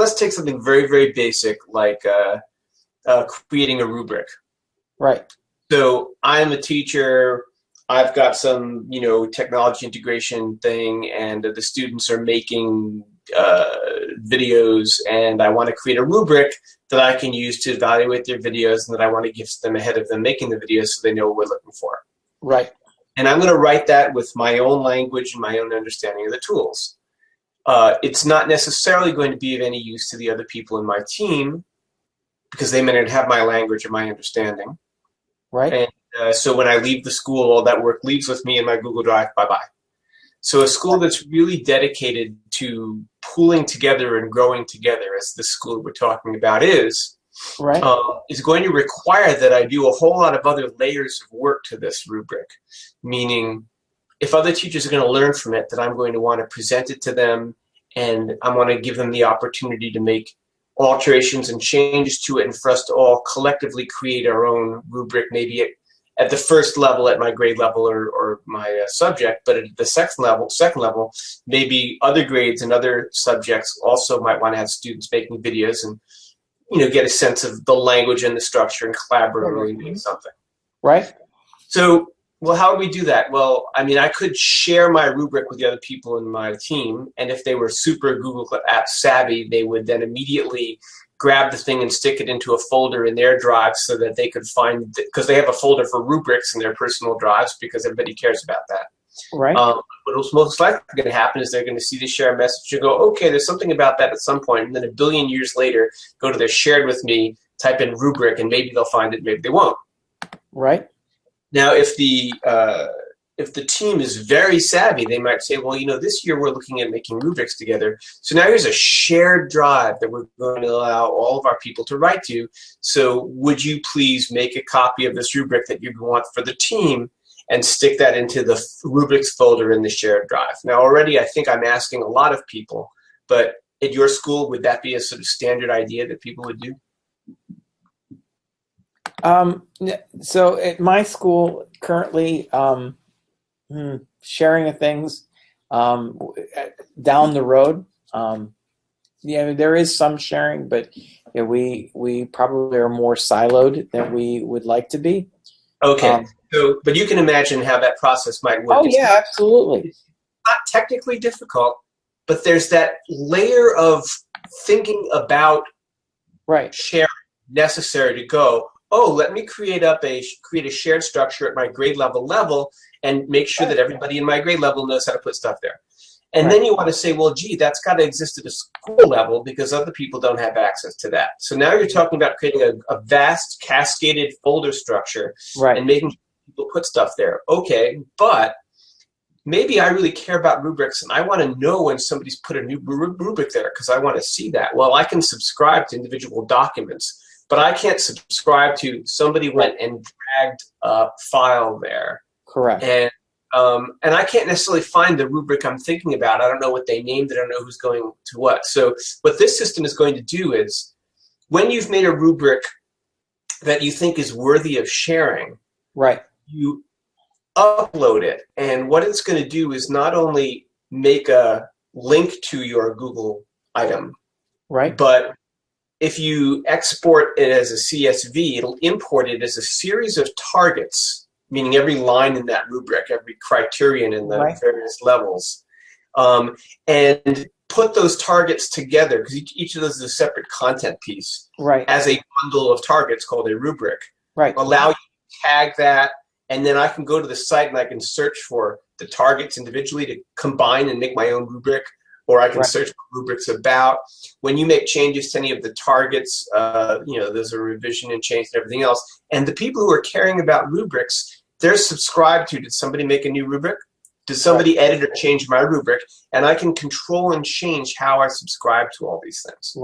let's take something very, very basic like creating a rubric. Right. So I'm a teacher. I've got some, technology integration thing, and the students are making videos, and I want to create a rubric that I can use to evaluate their videos, and that I want to give to them ahead of them making the videos so they know what we're looking for. Right. And I'm going to write that with my own language and my own understanding of the tools. It's not necessarily going to be of any use to the other people in my team because they may not have my language or my understanding. Right. And so when I leave the school, all that work leaves with me in my Google Drive. Bye-bye. So a school that's really dedicated to pooling together and growing together, as the school we're talking about is going to require that I do a whole lot of other layers of work to this rubric. Meaning, if other teachers are going to learn from it, that I'm going to want to present it to them, and I want to give them the opportunity to make alterations and changes to it, and for us to all collectively create our own rubric, maybe at the first level, at my grade level or my subject, but at the second level, maybe other grades and other subjects also might want to have students making videos and get a sense of the language and the structure and collaboratively make something. Right. So, well, how do we do that? Well, I mean, I could share my rubric with the other people in my team, and if they were super Google Apps savvy, they would then immediately grab the thing and stick it into a folder in their drive so that they could find, because they have a folder for rubrics in their personal drives because everybody cares about that. Right. What's most likely going to happen is they're going to see the share message and go, okay, there's something about that at some point, and then a billion years later, go to their shared with me, type in rubric, and maybe they'll find it, maybe they won't. Right. Now, if the team is very savvy, they might say, well, this year we're looking at making rubrics together. So now here's a shared drive that we're going to allow all of our people to write to. So would you please make a copy of this rubric that you want for the team and stick that into the rubrics folder in the shared drive? Now, already I think I'm asking a lot of people, but at your school, would that be a sort of standard idea that people would do? So at my school currently, sharing of things down the road, there is some sharing, but we probably are more siloed than we would like to be. Okay, but you can imagine how that process might work. Oh, yeah, absolutely. It's not technically difficult, but there's that layer of thinking about sharing necessary to go, oh, let me create a shared structure at my grade level and make sure that everybody in my grade level knows how to put stuff there. And then you want to say, well, gee, that's got to exist at a school level because other people don't have access to that. So now you're talking about creating a vast cascaded folder structure and making people put stuff there. Okay, but maybe I really care about rubrics and I want to know when somebody's put a new rubric there because I want to see that. Well, I can subscribe to individual documents, but I can't subscribe to somebody went and dragged a file there. Correct. And I can't necessarily find the rubric I'm thinking about. I don't know what they named it. I don't know who's going to what. So what this system is going to do is when you've made a rubric that you think is worthy of sharing, you upload it. And what it's going to do is not only make a link to your Google item, but if you export it as a CSV, it'll import it as a series of targets, meaning every line in that rubric, every criterion in the various levels, and put those targets together, because each of those is a separate content piece, as a bundle of targets called a rubric. Allow you to tag that, and then I can go to the site and I can search for the targets individually to combine and make my own rubric, or I can search for rubrics about. When you make changes to any of the targets, there's a revision and change and everything else. And the people who are caring about rubrics, they're subscribed to, did somebody make a new rubric? Did somebody edit or change my rubric? And I can control and change how I subscribe to all these things.